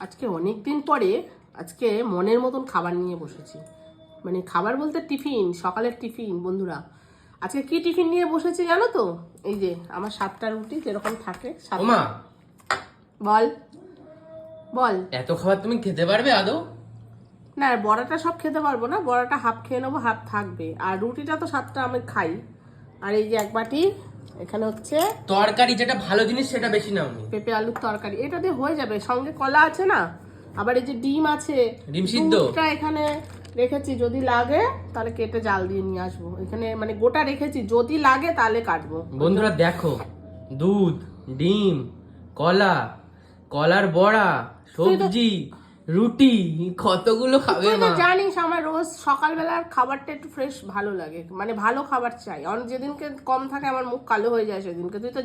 আজকে অনেক দিন পরে আজকে মনের মতন খাবার নিয়ে বসেছি। মানে খাবার বলতে টিফিন, সকালের টিফিন। বন্ধুরা আজকে কি টিফিন নিয়ে বসেছি জানো তো? এই যে আমার 7টা রুটি যেরকম থাকে। ওমা, বল বল। এত খাবার তুমি খেতে পারবে আদৌ? না, বড়াটা সব খেতে পারবো না, বড়াটা হাফ খেয়ে নেবো, হাফ থাকবে। আর রুটিটা তো 7টা আমি খাই। আর এই যে এক বাটি এখানে হচ্ছে তরকারি, যেটা ভালো জিনিস সেটা বেশি নাওনি। পেঁপে আলুর তরকারি, এটা দিয়ে হয়ে যাবে। সঙ্গে কলা আছে না, আবার এই যে ডিম আছে, ডিম সিদ্ধ? দুধটা এখানে রেখেছি, যদি লাগে তাহলে কেটে জাল দিয়ে নিয়ে আসবো। এখানে মানে গোটা রেখেছি, যদি লাগে তাহলে কাটবো। বন্ধুরা দেখো, দুধ, ডিম, কলা, কলার বড়া, সবজি, রুটি, কতগুলো খাবে তুই তো মা। জানিস আমার রোজ সকালবেলার খাবারটা একটু ফ্রেশ ভালো লাগে, মানে ভালো খাবার চাই। যেদিনকে কম থাকে আমার মুখ কালো হয়ে যায় সেদিনকে, তুই তো